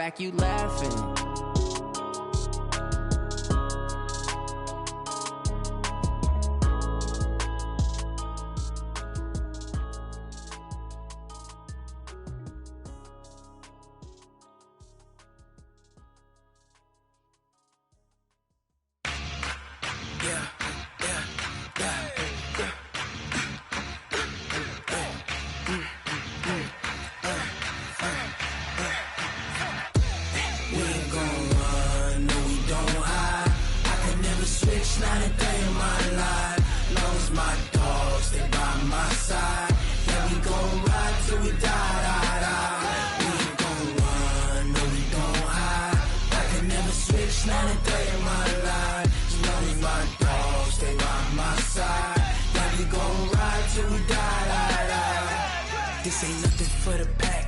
back, you laughing. This ain't nothing for the pack.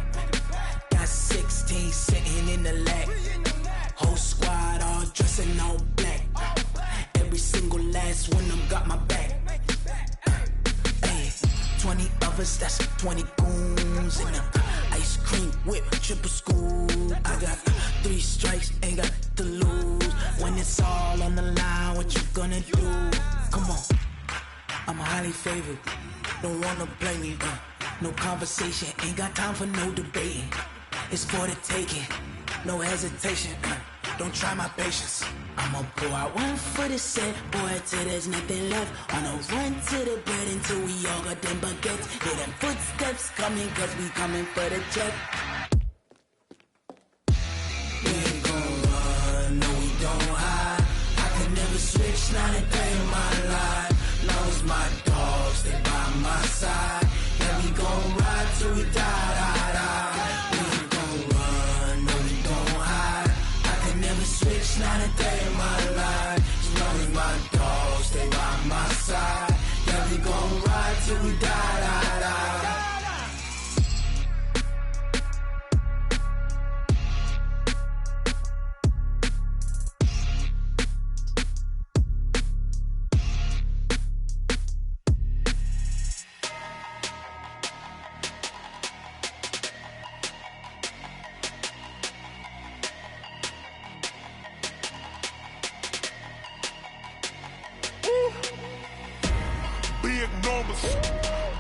Got 16 sitting in the lap. Whole squad all dressing all black. Every single last one of them got my back. Hey, 20 of us, that's 20 goons in the ice cream whip, triple scoop. I got 3 strikes, ain't got to lose. When it's all on the line, what you gonna do? Come on, I'm highly favored. Don't wanna play me, no conversation, ain't got time for no debating. It's for the taking, no hesitation. Don't try my patience. I'ma pour out one for the set, boy, till there's nothing left. On a run to the bread until we all got them baguettes. Hear them footsteps coming, cause we coming for the check. We ain't gon' run, no we don't hide. I can never switch, not a day in my life. Long as my dogs stay by my side. Yeah, we gon' ride till we die, die, die. We ain't gon' run, no we don't hide. I can never switch, not a day in my life. As long as my dogs stay by my side. Yeah, we gon' ride till we die, die, die.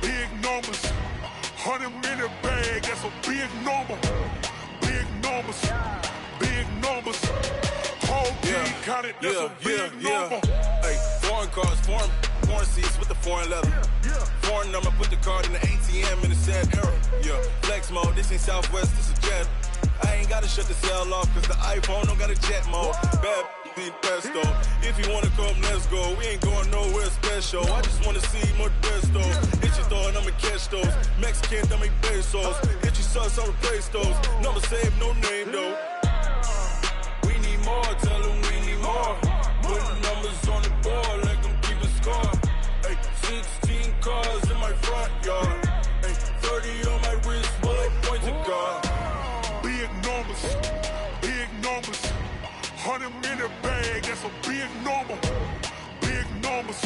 Big numbers, 100 in the bag, that's a big number. Big numbers, whole team counted, that's a big number. Hey, foreign cars, foreign seats with the foreign leather. Foreign number, put the card in the ATM in the sad era. Yeah, flex mode, this ain't Southwest, this is Jet. I ain't gotta shut the cell off, cause the iPhone don't got a jet mode. Bad need pesto. If you wanna come, let's go. We ain't going nowhere special. I just wanna see more pesto. Hit your thought, I'ma catch those. Mexican, don't make pesos. Hit your sus, I'll replace those. Number saved, no name though. We need more, tell them we need more. Put the numbers on the board, like them keep a score. Hey, 16 cars in my front yard. Hey, 30 on my wrist, bullet point to God. Big numbers, 100 in the bag, that's a big number. Big numbers,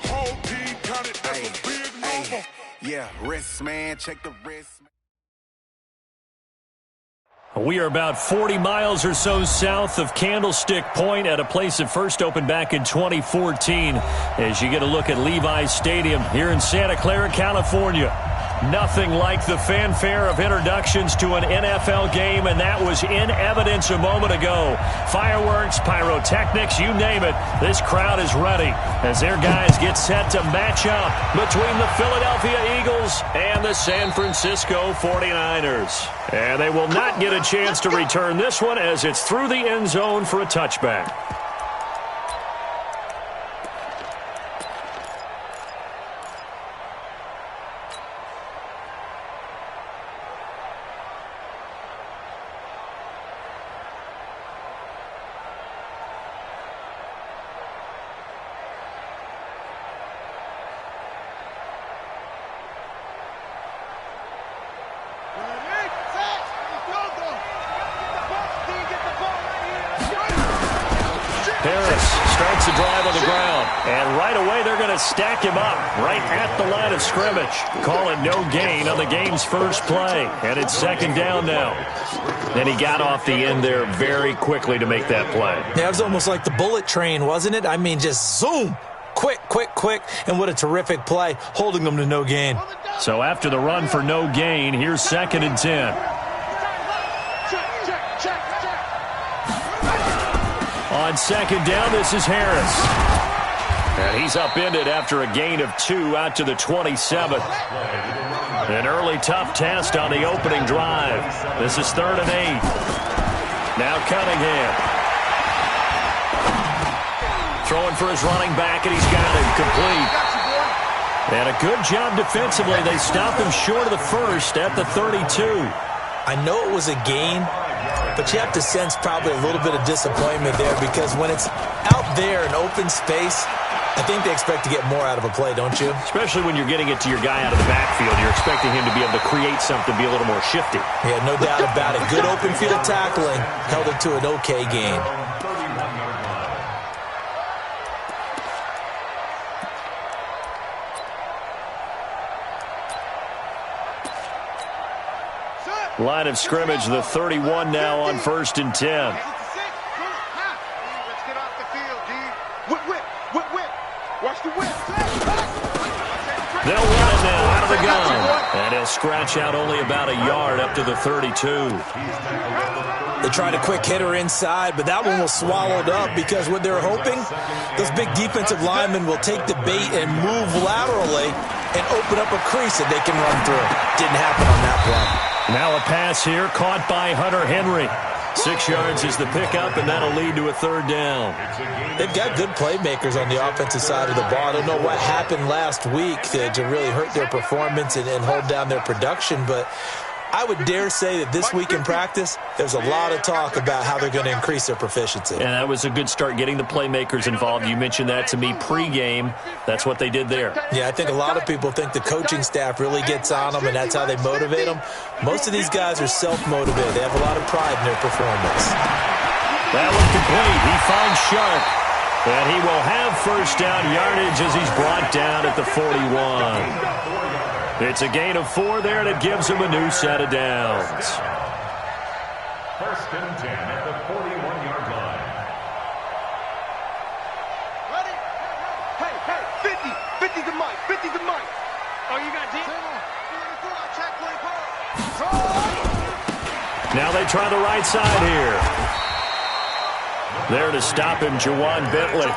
whole team counted, that's a big number. Yeah, wrist man, check the wrist. We are about 40 miles or so south of Candlestick Point at a place that first opened back in 2014 as you get a look at Levi's Stadium here in Santa Clara, California. Nothing like the fanfare of introductions to an NFL game, and that was in evidence a moment ago. Fireworks, pyrotechnics, you name it. This crowd is ready as their guys get set to match up between the Philadelphia Eagles and the San Francisco 49ers. And they will not get a chance to return this one as it's through the end zone for a touchback. starts the drive on the ground. And right away, they're going to stack him up right at the line of scrimmage. Call it no gain on the game's first play. And it's second down now. And he got off the end there very quickly to make that play. Yeah, it was almost like the bullet train, wasn't it? I mean, just zoom. Quick, quick, quick. And what a terrific play, holding them to no gain. So after the run for no gain, here's 2nd and 10. On second down, this is Harris. And he's upended after a gain of 2 out to the 27. An early tough test on the opening drive. This is 3rd and 8. Now Cunningham. Throwing for his running back, and he's got it complete. And a good job defensively. They stopped him short of the first at the 32. I know it was a gain, but you have to sense probably a little bit of disappointment there, because when it's out there in open space, I think they expect to get more out of a play, don't you? Especially when you're getting it to your guy out of the backfield. You're expecting him to be able to create something, be a little more shifty. Yeah, no doubt about it. Good open field tackling held it to an okay gain. Line of scrimmage, the 31 now on 1st and 10. Let's get off the field, D. Whip. Watch the whip. They'll run it now out of the gun. And he'll scratch out only about a yard up to the 32. They tried a quick hitter inside, but that one was swallowed up, because what they're hoping, those big defensive linemen will take the bait and move laterally and open up a crease that they can run through. Didn't happen on that play. Now a pass here, caught by Hunter Henry. 6 yards is the pickup, and that'll lead to a 3rd down. They've got good playmakers on the offensive side of the ball. I don't know what happened last week to really hurt their performance and hold down their production, but I would dare say that this week in practice, there's a lot of talk about how they're going to increase their proficiency. And that was a good start, getting the playmakers involved. You mentioned that to me pregame. That's what they did there. Yeah, I think a lot of people think the coaching staff really gets on them, and that's how they motivate them. Most of these guys are self-motivated. They have a lot of pride in their performance. That one complete. He finds Sharp. And he will have 1st down yardage as he's brought down at the 41. It's a gain of 4 there, and it gives him a new set of downs. 1st and 10 at the 41-yard line. Ready? Hey, 50 the mic. Oh, you got deep? Now they try the right side here. There to stop him, Juwan Bentley.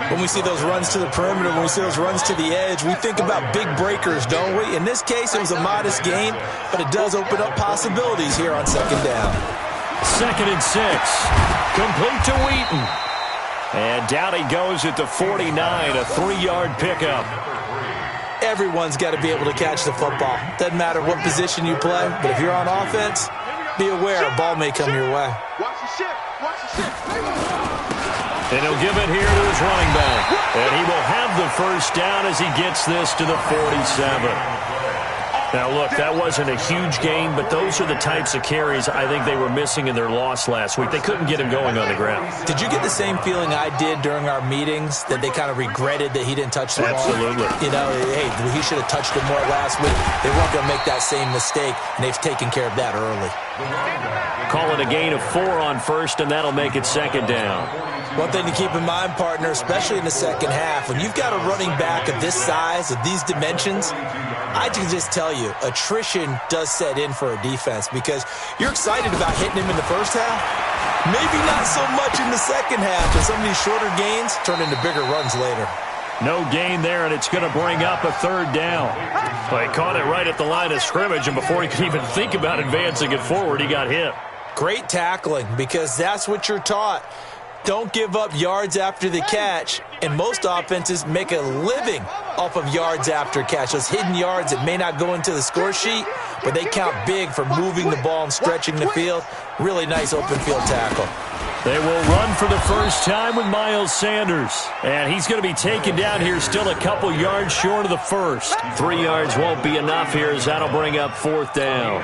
When we see those runs to the perimeter, when we see those runs to the edge, we think about big breakers, don't we? In this case, it was a modest gain, but it does open up possibilities here on 2nd down. 2nd and 6. Complete to Wheaton. And down he goes at the 49, a 3-yard pickup. Everyone's got to be able to catch the football. Doesn't matter what position you play, but if you're on offense, be aware a ball may come your way. Watch the shift. And he'll give it here to his running back. And he will have the 1st down as he gets this to the 47. Now, look, that wasn't a huge gain, but those are the types of carries I think they were missing in their loss last week. They couldn't get him going on the ground. Did you get the same feeling I did during our meetings, that they kind of regretted that he didn't touch the ball? Absolutely. You know, hey, he should have touched it more last week. They weren't going to make that same mistake, and they've taken care of that early. Call it a gain of 4 on 1st, and that'll make it 2nd down. One thing to keep in mind, partner, especially in the second half, when you've got a running back of this size, of these dimensions, I can just tell you, attrition does set in for a defense, because you're excited about hitting him in the first half. Maybe not so much in the second half, and some of these shorter gains turn into bigger runs later. No gain there, and it's going to bring up a 3rd down. Well, he caught it right at the line of scrimmage, and before he could even think about advancing it forward, he got hit. Great tackling, because that's what you're taught. Don't give up yards after the catch, and most offenses make a living off of yards after catch. Those hidden yards that may not go into the score sheet, but they count big for moving the ball and stretching the field. Really nice open field tackle. They will run for the first time with Miles Sanders. And he's going to be taken down here still a couple yards short of the first. 3 yards won't be enough here, as that'll bring up 4th down.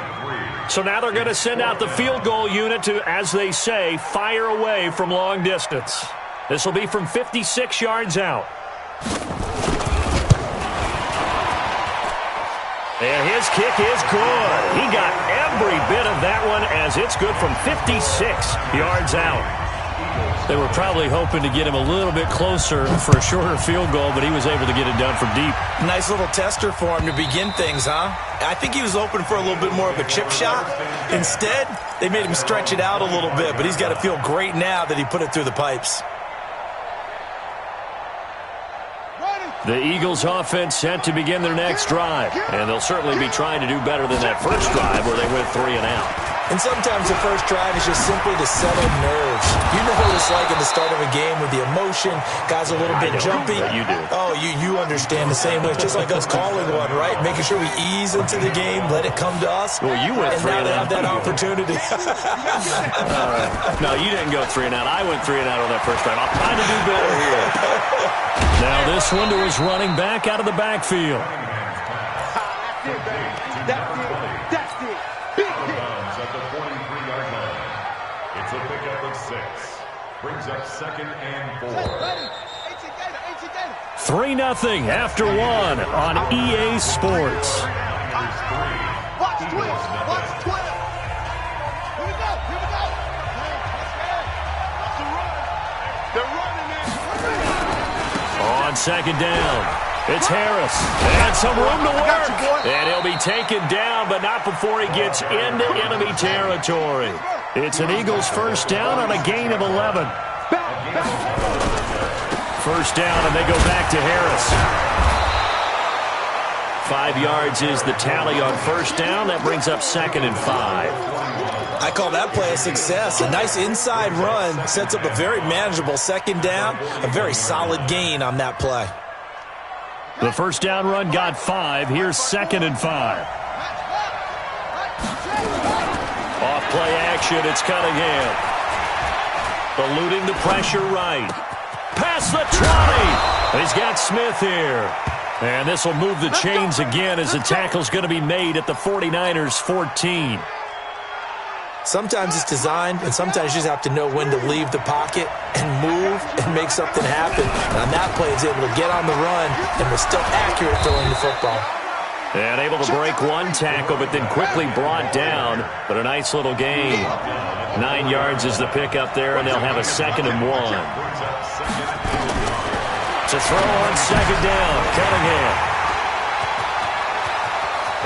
So now they're going to send out the field goal unit to, as they say, fire away from long distance. This will be from 56 yards out. And his kick is good. He got every bit of that one as it's good from 56 yards out. They were probably hoping to get him a little bit closer for a shorter field goal, but he was able to get it done from deep. Nice little tester for him to begin things, huh? I think he was hoping for a little bit more of a chip shot. Instead, they made him stretch it out a little bit, but he's got to feel great now that he put it through the pipes. The Eagles offense set to begin their next drive, and they'll certainly be trying to do better than that first drive where they went 3 and out. And sometimes the first drive is just simply to settle nerves. You know what it's like at the start of a game with the emotion, guys a little bit jumpy. You do. Oh, you understand the same way. It's just like us calling one, right? Making sure we ease into the game, let it come to us. Well, you went 3 and out. And now they have that opportunity. No, you didn't go 3 and out. I went 3 and out on that first drive. I'll try to do better here. Now this one to his running back out of the backfield. That's it. Big hit. At the 43-yard line. It's a pickup of 6. Brings up 2nd and 4. 3-0 after 1 on EA Sports. Watch 12. Watch 12. Here we go. That's the run. They're running it. On 2nd down, it's Harris. And some room to work. And he'll be taken down, but not before he gets into enemy territory. It's an Eagles first down on a gain of 11. First down, and they go back to Harris. 5 yards is the tally on first down. That brings up 2nd and 5. I call that play a success. A nice inside run sets up a very manageable 2nd down. A very solid gain on that play. The first down run got 5. Here's 2nd and 5. Off play action, it's Cunningham. Eluding the pressure right. Past the 20. He's got Smith here. And this will move the chains again as the tackle's going to be made at the 49ers 14. Sometimes it's designed, and sometimes you just have to know when to leave the pocket and move and make something happen. And on that play, he's able to get on the run and was still accurate throwing the football. And able to break one tackle, but then quickly brought down. But a nice little gain. 9 yards is the pickup there, and they'll have a 2nd and 1. To throw on 2nd down, Cunningham.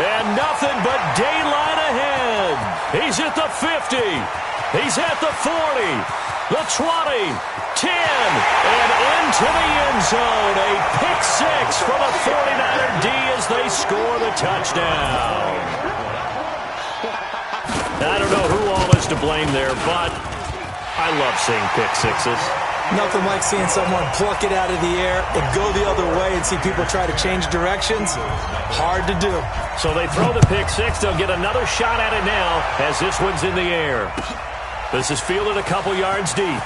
And nothing but daylight ahead. He's at the 50. He's at the 40. The 20. 10. And into the end zone. A pick 6 for the 49er D as they score the touchdown. I don't know who all is to blame there, but I love seeing pick 6s. Nothing like seeing someone pluck it out of the air and go the other way and see people try to change directions. Hard to do. So they throw the pick 6. They'll get another shot at it now as this one's in the air. This is fielded a couple yards deep.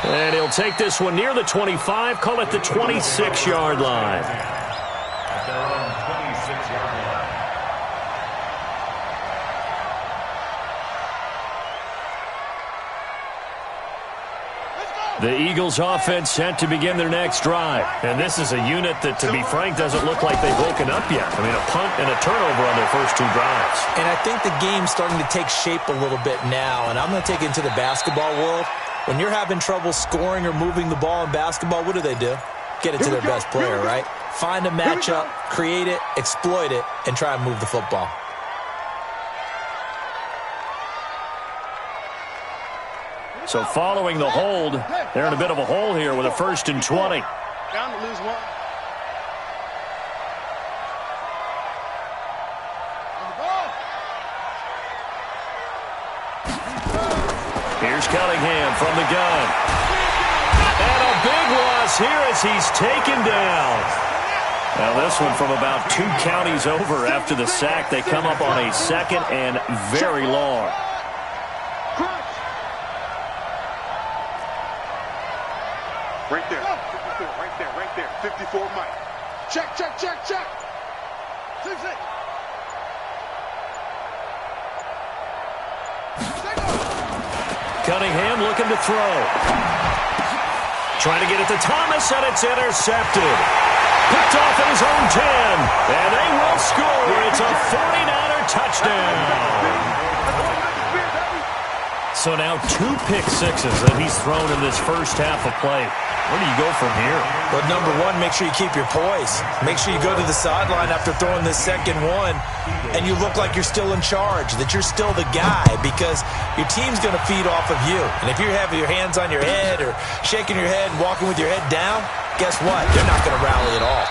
And he'll take this one near the 25, call it the 26-yard line. At their own 26-yard line. The Eagles offense set to begin their next drive. And this is a unit that, to be frank, doesn't look like they've woken up yet. I mean, a punt and a turnover on their first 2 drives. And I think the game's starting to take shape a little bit now. And I'm going to take it into the basketball world. When you're having trouble scoring or moving the ball in basketball, what do? Get it to their best player, right? Find a matchup, create it, exploit it, and try and move the football. So following the hold, they're in a bit of a hole here with a 1st and 20. Down to lose 1. Here's Cunningham from the gun. And a big loss here as he's taken down. Now this one from about 2 counties over after the sack. They come up on a 2nd and very long. Right there. 54, right there. 54, Mike. Check. 6. Cunningham looking to throw. Trying to get it to Thomas, and it's intercepted. Picked off at his own 10, and they will score. It's a 49er touchdown. So now 2 pick sixes that he's thrown in this first half of play. Where do you go from here? Well, number one, make sure you keep your poise. Make sure you go to the sideline after throwing this second one, and you look like you're still in charge, that you're still the guy, because your team's going to feed off of you. And if you're having your hands on your head or shaking your head and walking with your head down, guess what? They're not going to rally at all.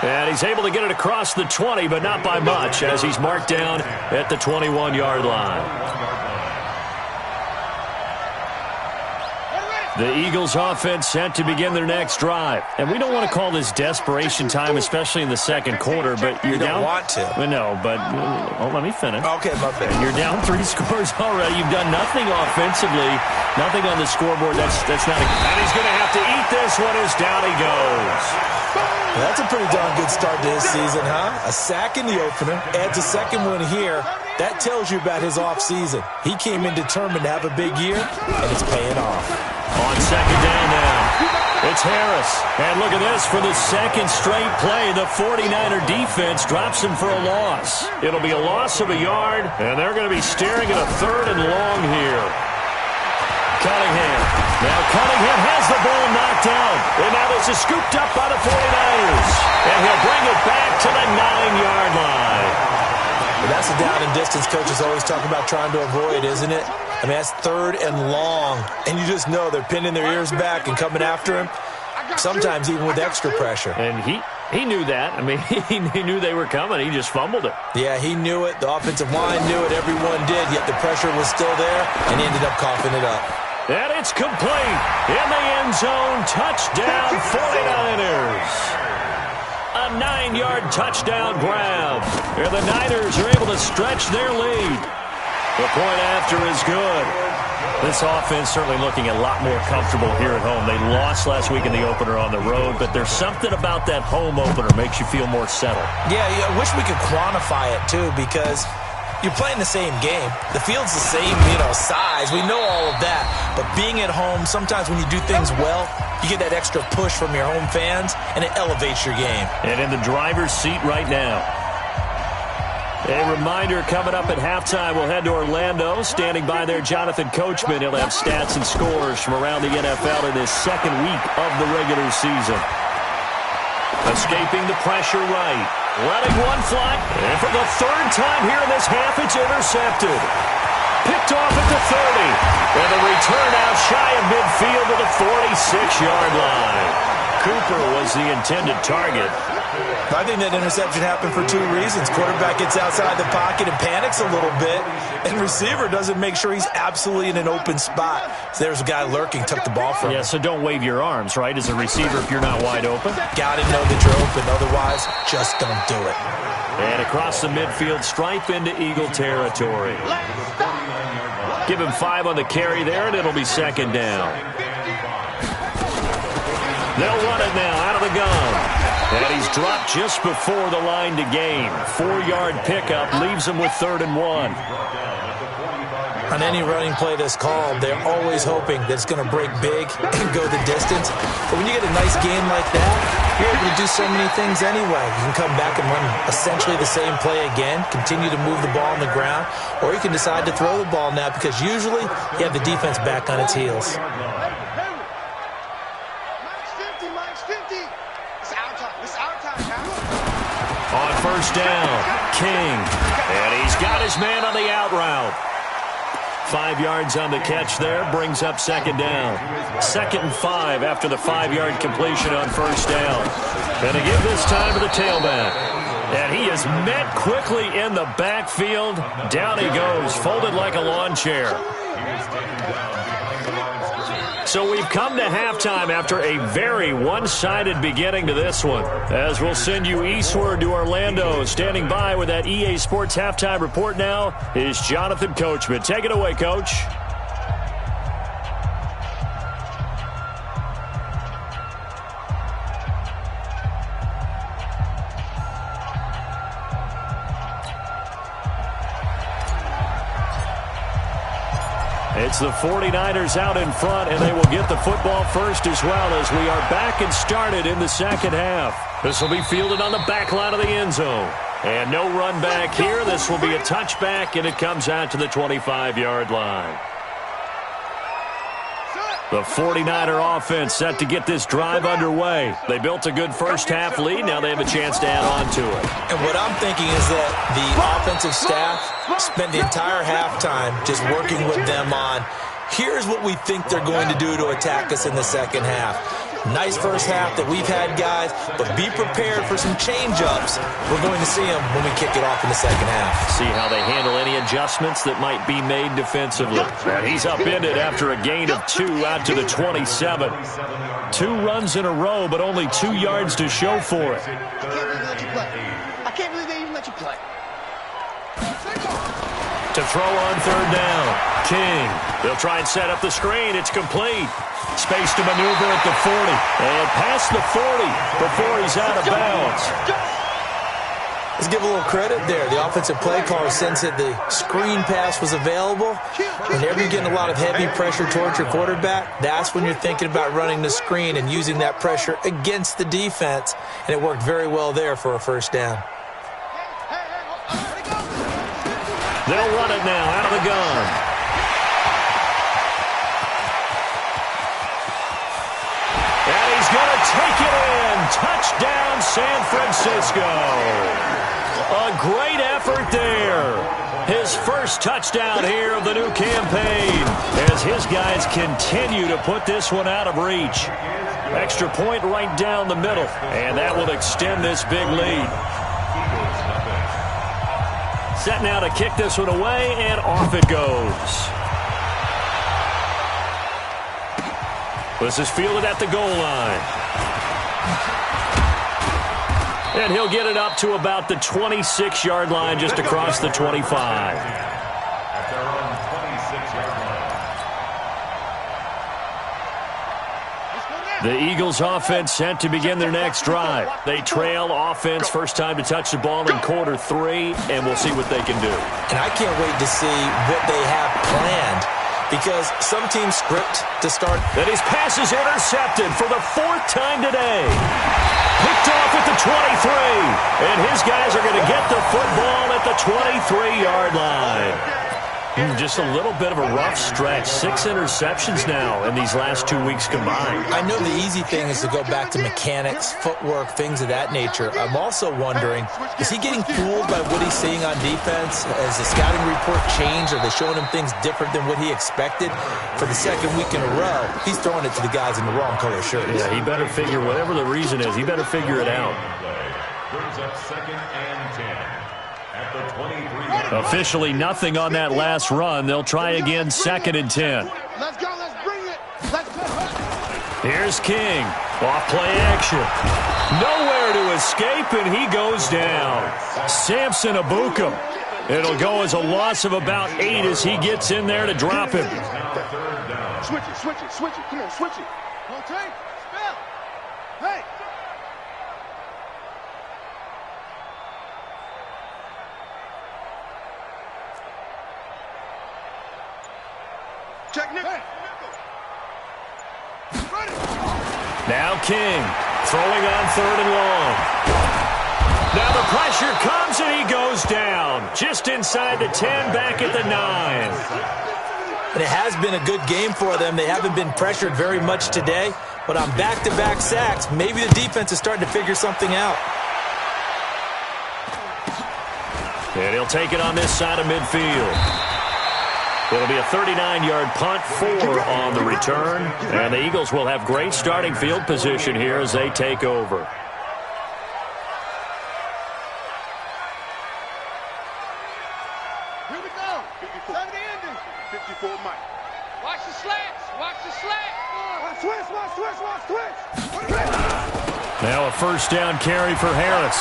And he's able to get it across the 20, but not by much, as he's marked down at the 21-yard line. The Eagles offense set to begin their next drive. And we don't want to call this desperation time, especially in the second quarter, but you're down. You don't want to. No, but let me finish. Okay, my bad. You're down 3 scores already. You've done nothing offensively, nothing on the scoreboard. That's not a... And he's going to have to eat this one as down he goes. That's a pretty darn good start to his season, huh? A sack in the opener, adds a second one here. That tells you about his offseason. He came in determined to have a big year, and it's paying off. On second down now, it's Harris. And look at this, for the second straight play, the 49er defense drops him for a loss. It'll be a loss of a yard, and they're going to be staring at a 3rd and long here. Cunningham. Now Cunningham has the ball knocked down. And now this is scooped up by the 49ers. And he'll bring it back to the 9-yard line. Well, that's a down and distance coaches always talk about trying to avoid, isn't it? I mean, that's 3rd and long. And you just know they're pinning their ears back and coming after him, sometimes even with extra pressure. And he knew that. I mean, he knew they were coming. He just fumbled it. Yeah, he knew it. The offensive line knew it. Everyone did, yet the pressure was still there, and he ended up coughing it up. And it's complete. In the end zone, touchdown 49ers. A 9-yard touchdown grab. And the Niners are able to stretch their lead. The point after is good. This offense certainly looking a lot more comfortable here at home. They lost last week in the opener on the road, but there's something about that home opener makes you feel more settled. Yeah, I wish we could quantify it, too, because you're playing the same game. The field's the same, size. We know all of that. But being at home, sometimes when you do things well, you get that extra push from your home fans, and it elevates your game. And in the driver's seat right now. A reminder, coming up at halftime, we'll head to Orlando. Standing by there, Jonathan Coachman. He'll have stats and scores from around the NFL in his second week of the regular season. Escaping the pressure right. Letting one fly. And for the 3rd time here in this half, it's intercepted. Picked off at the 30. And the return out shy of midfield to the 46-yard line. Cooper was the intended target. I think that interception happened for 2 reasons. Quarterback gets outside the pocket and panics a little bit, and receiver doesn't make sure he's absolutely in an open spot. So there's a guy lurking, took the ball from him. Yeah, so don't wave your arms, right, as a receiver if you're not wide open. Got to know that you're open. Otherwise, just don't do it. And across the midfield stripe into Eagle territory. Give him 5 on the carry there, and it'll be second down. They'll run it now out of the gun. And he's dropped just before the line to gain. 4-yard pickup leaves him with 3rd and 1. On any running play that's called, they're always hoping that it's going to break big and go the distance. But when you get a nice game like that, you're able to do so many things anyway. You can come back and run essentially the same play again, continue to move the ball on the ground, or you can decide to throw the ball now because usually you have the defense back on its heels. On first down, King. And he's got his man on the out route. 5 yards on the catch there, brings up second down. 2nd and 5 after the 5-yard completion on first down. And to give this time to the tailback. And he is met quickly in the backfield. Down he goes, folded like a lawn chair. So we've come to halftime after a very one-sided beginning to this one. As we'll send you eastward to Orlando. Standing by with that EA Sports Halftime Report now is Jonathan Coachman. Take it away, Coach. It's the 49ers out in front, and they will get the football first as well as we are back and started in the second half. This will be fielded on the back line of the end zone. And no run back here. This will be a touchback, and it comes out to the 25-yard line. The 49er offense set to get this drive underway. They built a good first-half lead. Now they have a chance to add on to it. And what I'm thinking is that the offensive staff spent the entire halftime just working with them on, here's what we think they're going to do to attack us in the second half. Nice first half that we've had, guys, but be prepared for some change-ups. We're going to see them when we kick it off in the second half. See how they handle any adjustments that might be made defensively. And he's upended after a gain of 2 out to the 27. 2 runs in a row, but only 2 yards to show for it. I can't believe they even let you play. To throw on third down. King. They'll try and set up the screen. It's complete. Space to maneuver at the 40. And past the 40 before he's out of bounds. Let's give a little credit there. The offensive play caller sensed that the screen pass was available. Whenever you're getting a lot of heavy pressure towards your quarterback, that's when you're thinking about running the screen and using that pressure against the defense. And it worked very well there for a first down. They'll run it now out of the gun. And he's going to take it in. Touchdown, San Francisco. A great effort there. His first touchdown here of the new campaign as his guys continue to put this one out of reach. Extra point right down the middle, and that will extend this big lead. Set now to kick this one away, and off it goes. This is fielded at the goal line. And he'll get it up to about the 26-yard line, just across the 25. At their own 26-yard line. The Eagles offense set to begin their next drive. They trail offense first time to touch the ball in quarter 3, and we'll see what they can do. And I can't wait to see what they have planned, because some teams script to start. And his pass is intercepted for the 4th time today. Picked off at the 23. And his guys are going to get the football at the 23-yard line. Just a little bit of a rough stretch. 6 interceptions now in these last 2 weeks combined. I know the easy thing is to go back to mechanics, footwork, things of that nature. I'm also wondering, is he getting fooled by what he's seeing on defense? Has the scouting report changed? Are they showing him things different than what he expected? For the second week in a row, he's throwing it to the guys in the wrong color shirts. Yeah, he better figure, whatever the reason is, he better figure it out. Brings up 2nd and 10 at the 23. Officially nothing on that last run. They'll try again, 2nd and 10. Let's go. Let's bring it. Let's go. Here's King. Off play action. Nowhere to escape, and he goes down. Samson Abukum. It'll go as a loss of about 8 as he gets in there to drop him. Switch it. Switch it. Switch it. Come on. Switch it. Okay. Spell. Hey. Check nickel. Now King throwing on 3rd and long. Now the pressure comes and he goes down. Just inside the 10, back at the 9. And it has been a good game for them. They haven't been pressured very much today, but on back-to-back sacks, maybe the defense is starting to figure something out. And he'll take it on this side of midfield. It'll be a 39-yard punt, 4 on the return. And the Eagles will have great starting field position here as they take over. Here we go. 70 ending. 54 Mike. Watch the slats. Watch the slats. Switch. Now a first down carry for Harris.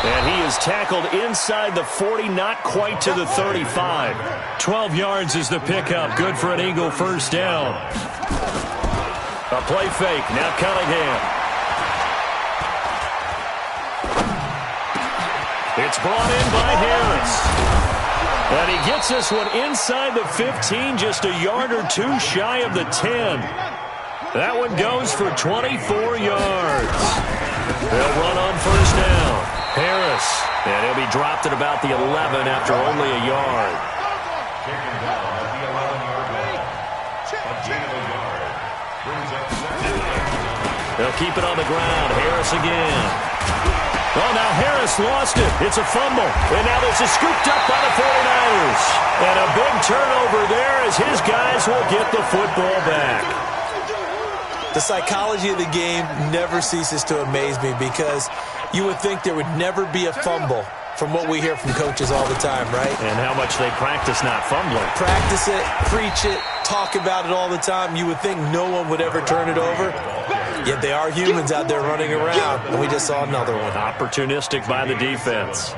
And he is tackled inside the 40, not quite to the 35. 12 yards is the pickup. Good for an Eagle first down. A play fake. Now Cunningham. It's brought in by Harris. And he gets this one inside the 15, just a yard or two shy of the 10. That one goes for 24 yards. They'll run on first down. Harris, and he'll be dropped at about the 11 after only a yard. Taken down at the 11-yard line. A gain of a yard. Brings up second down. They'll keep it on the ground. Harris again. Oh, now Harris lost it. It's a fumble. And now this is scooped up by the 49ers. And a big turnover there as his guys will get the football back. The psychology of the game never ceases to amaze me because you would think there would never be a fumble from what we hear from coaches all the time, right? And how much they practice not fumbling. Practice it, preach it, talk about it all the time. You would think no one would ever turn it over. Yet they are humans out there running around, and we just saw another one. Opportunistic by the defense.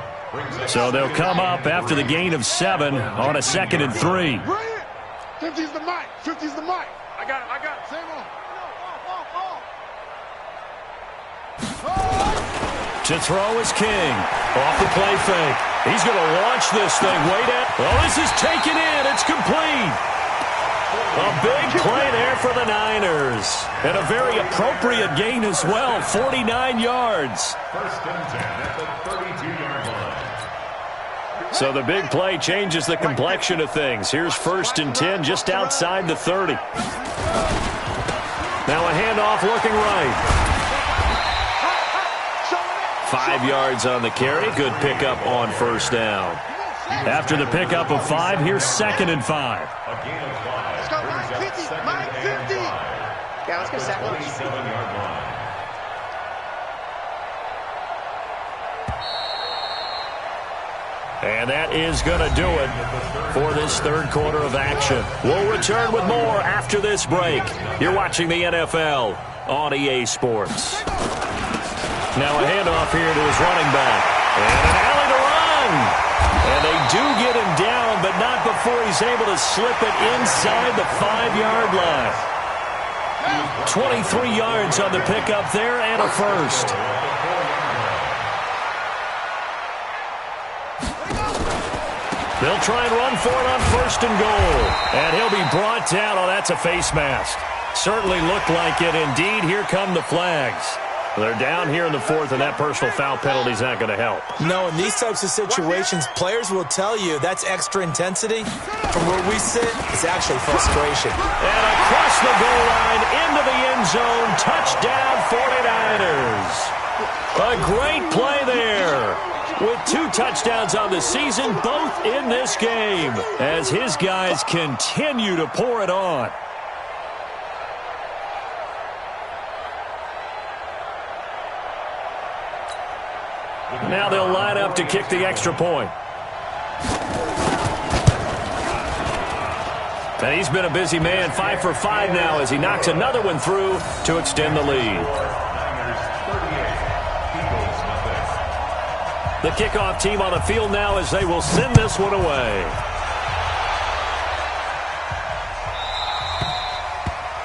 So they'll come up after the gain of 7 on a 2nd and 3. 50's the mic. 50's the mic. I got it. Same on. To throw is King. Off the play fake. He's going to launch this thing. Wait at. Oh, this is taken in. It's complete. A big play there for the Niners. And a very appropriate gain as well. 49 yards. First and 10 at the 32-yard line. So the big play changes the complexion of things. Here's 1st and 10 just outside the 30. Now a handoff looking right. 5 yards on the carry. Good pickup on first down. After the pickup of 5, here's 2nd and 5. A gain of 5. Let's go, Mike 50. Mike 50. Yeah, let's go 27-yard line. And that is going to do it for this third quarter of action. We'll return with more after this break. You're watching the NFL on EA Sports. Now a handoff here to his running back. And an alley to run. And they do get him down, but not before he's able to slip it inside the 5-yard line. 23 yards on the pickup there and a first. They'll try and run for it on 1st and goal. And he'll be brought down. Oh, that's a face mask. Certainly looked like it. Indeed, here come the flags. They're down here in the 4th, and that personal foul penalty is not going to help. No, in these types of situations, players will tell you that's extra intensity. From where we sit, it's actually frustration. And across the goal line, into the end zone, touchdown 49ers. A great play there. With 2 touchdowns on the season, both in this game, as his guys continue to pour it on. Now they'll line up to kick the extra point. And he's been a busy man, 5 for 5 now as he knocks another one through to extend the lead. The kickoff team on the field now as they will send this one away.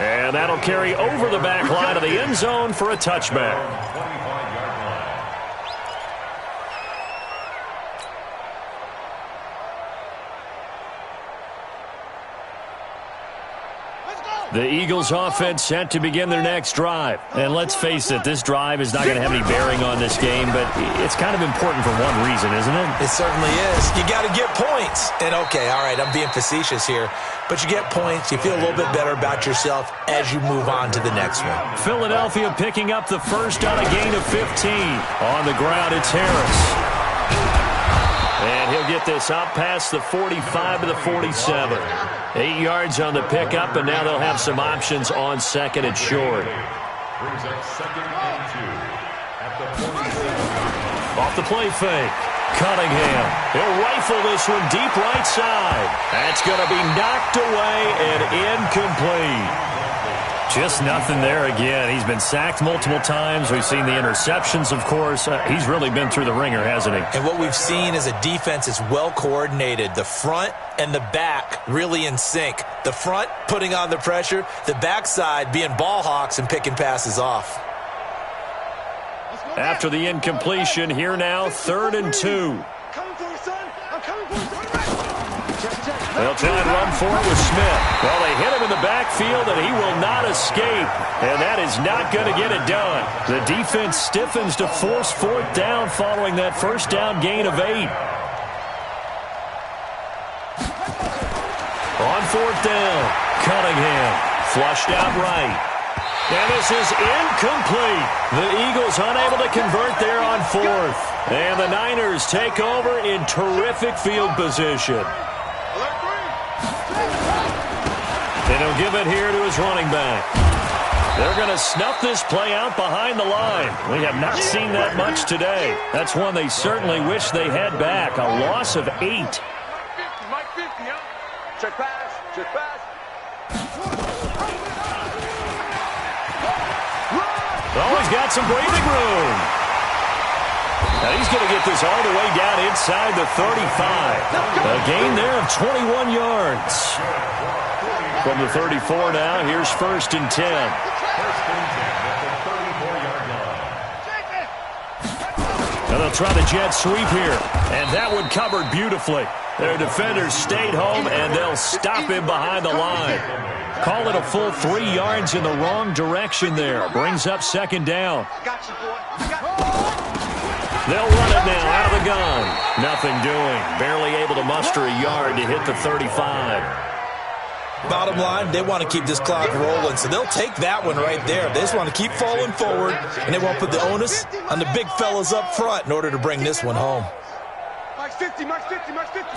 And that'll carry over the back line of the end zone for a touchback. The Eagles offense set to begin their next drive. And let's face it, this drive is not going to have any bearing on this game, but it's kind of important for one reason, isn't it? It certainly is. You got to get points. And okay, all right, I'm being facetious here, but you get points, you feel a little bit better about yourself as you move on to the next one. Philadelphia picking up the first on a gain of 15. On the ground, it's Harris. And he'll get this up past the 45 to the 47. 8 yards on the pickup, and now they'll have some options on 2nd and short. Brings up 2nd and 2 at the 47. Off the play fake. Cunningham. He'll rifle this one deep right side. That's going to be knocked away and incomplete. Just nothing there again. He's been sacked multiple times. We've seen the interceptions, of course. He's really been through the ringer, hasn't he? And what we've seen is a defense is well coordinated. The front and the back really in sync. The front putting on the pressure. The backside being ball hawks and picking passes off. After the incompletion, here now, 3rd and 2. Coming for you, son. I'm coming for you. They'll try and run for it with Smith. Well, they hit him in the backfield, and he will not escape. And that is not going to get it done. The defense stiffens to force fourth down following that first down gain of 8. On fourth down, Cunningham flushed out right. And this is incomplete. The Eagles unable to convert there on fourth. And the Niners take over in terrific field position. And he'll give it here to his running back. They're going to snuff this play out behind the line. We have not seen that much today. That's one they certainly wish they had back. A loss of 8. Mike 50, huh? Check pass, check pass. Oh, he's got some breathing room. Now he's going to get this all the way down inside the 35. A gain there of 21 yards. From the 34 now, here's 1st and 10. And they'll try the jet sweep here. And that one covered beautifully. Their defenders stayed home, and they'll stop him behind the line. Call it a full 3 yards in the wrong direction there. Brings up 2nd down. They'll run it now out of the gun. Nothing doing. Barely able to muster a yard to hit the 35. Bottom line, they want to keep this clock rolling, so they'll take that one right there. They just want to keep falling forward, and they won't put the onus on the big fellas up front in order to bring this one home. Mike's 50, Mike's 50, Mike's 50.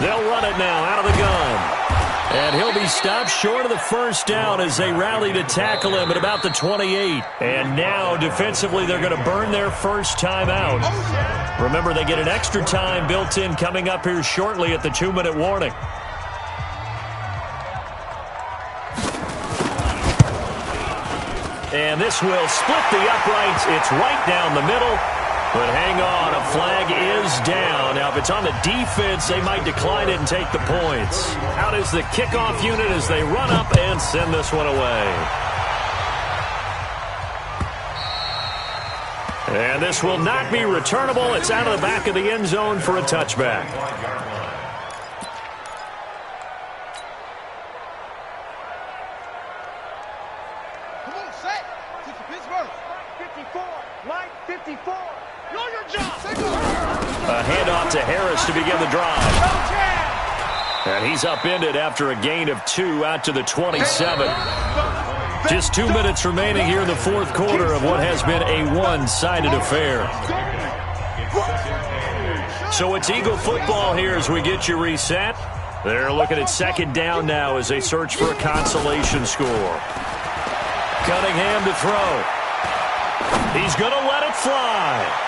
They'll run it now out of the gun. And he'll be stopped short of the first down as they rally to tackle him at about the 28. And now, defensively, they're going to burn their first time out. Remember, they get an extra time built in coming up here shortly at the 2-minute warning. And this will split the uprights. It's right down the middle. But hang on, a flag is down. Now, if it's on the defense, they might decline it and take the points. Out is the kickoff unit as they run up and send this one away. And this will not be returnable. It's out of the back of the end zone for a touchback. Come on, set. Take the Pittsburgh. 54. Mike 54. Know your job. A handoff to Harris to begin the drive. And he's upended after a gain of 2 out to the 27. Just 2 minutes remaining here in the fourth quarter of what has been a one-sided affair. So it's Eagle football here as we get you reset. They're looking at 2nd down now as they search for a consolation score. Cunningham to throw. He's going to let it fly.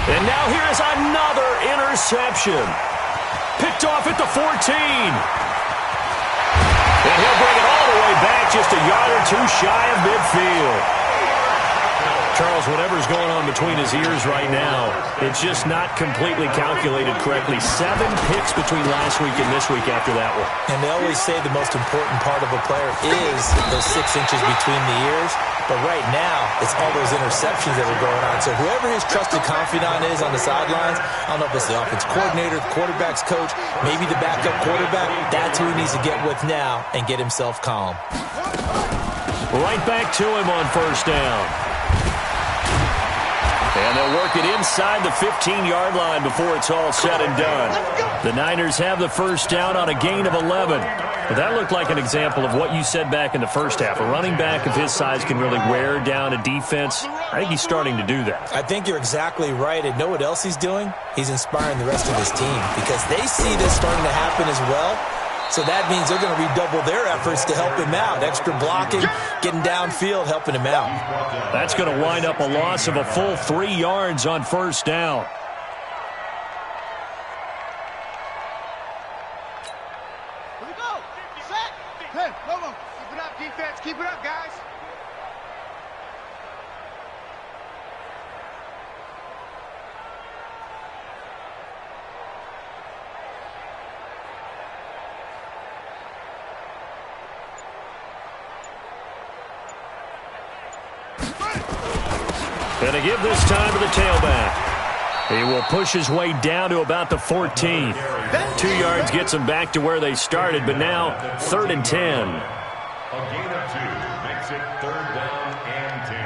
And now here is another interception. Picked off at the 14. And he'll bring it all the way back just a yard or 2 shy of midfield. Charles, whatever's going on between his ears right now, it's just not completely calculated correctly. 7 picks between last week and this week after that one. And they always say the most important part of a player is those 6 inches between the ears. But right now, it's all those interceptions that are going on. So whoever his trusted confidant is on the sidelines, I don't know if it's the offense coordinator, the quarterback's coach, maybe the backup quarterback, that's who he needs to get with now and get himself calm. Right back to him on first down. And they'll work it inside the 15-yard line before it's all said and done. The Niners have the first down on a gain of 11. But that looked like an example of what you said back in the first half. A running back of his size can really wear down a defense. I think he's starting to do that. I think you're exactly right. And know what else he's doing? He's inspiring the rest of his team because they see this starting to happen as well. So that means they're going to redouble their efforts to help him out. Extra blocking, getting downfield, helping him out. That's going to wind up a loss of a full 3 yards on first down. Here we go. Set. Hey, Lobo. Keep it up, defense. Keep it up, guys. Going to give this time to the tailback. He will push his way down to about the 14. 2 yards gets him back to where they started, but now 3rd and 10. A gain of 2 makes it 3rd down and 10.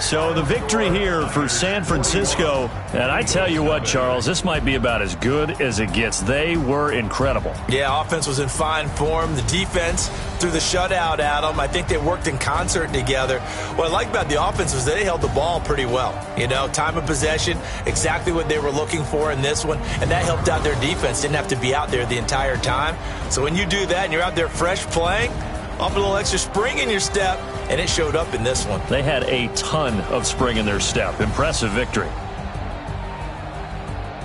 So the victory here for San Francisco. And I tell you what, Charles, this might be about as good as it gets. They were incredible. Yeah, offense was in fine form. The defense threw the shutout at them. I think they worked in concert together. What I like about the offense was they held the ball pretty well. You know, time of possession, exactly what they were looking for in this one. And that helped out their defense. Didn't have to be out there the entire time. So when you do that and you're out there fresh playing, off a little extra spring in your step, and it showed up in this one. They had a ton of spring in their step. Impressive victory.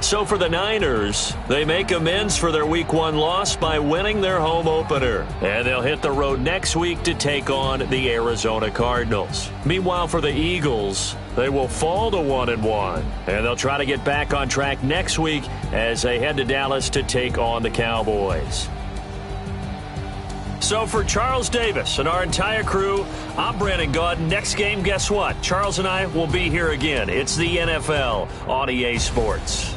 So for the Niners, they make amends for their Week 1 loss by winning their home opener. And they'll hit the road next week to take on the Arizona Cardinals. Meanwhile, for the Eagles, they will fall to 1-1. And they'll try to get back on track next week as they head to Dallas to take on the Cowboys. So for Charles Davis and our entire crew, I'm Brandon Gaud. Next game, guess what? Charles and I will be here again. It's the NFL on EA Sports.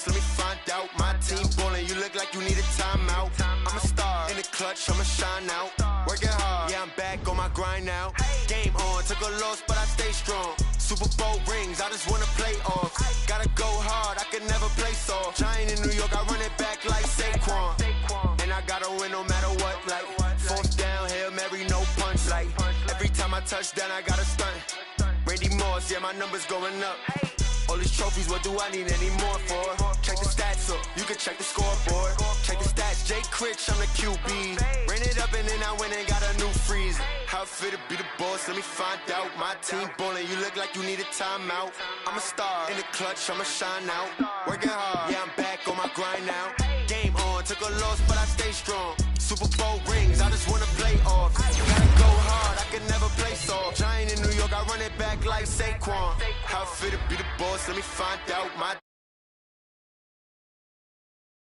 Let me find out. My team ballin', you look like you need a timeout. I'm a star in the clutch, I'ma shine out. Working hard, yeah, I'm back on my grind now. Game on, took a loss, but I stay strong. Super Bowl rings, I just wanna play off. Gotta go hard, I can never play soft. Giant in New York, I run it back like Saquon. And I gotta win no matter what, like 4th down, Hail Mary, no punch. Like every time I touch down, I gotta stunt. Randy Moss, yeah, my numbers going up. All these trophies, what do I need any more for? Check the stats up, you can check the scoreboard. Check the stats, Jay Critch, I'm the QB. Ran it up and then I went and got a new freeze. How it fit to be the boss, let me find out. My team ballin', you look like you need a timeout. I'm a star in the clutch, I'ma shine out. Working hard, yeah, I'm back on my grind now. Game on, took a loss, but I stay strong. Super Bowl rings, I just wanna play off. Gotta go hard, I can never play soft. Giant in New York, I run it back like Saquon. How it fit to be the boss, let me find out. My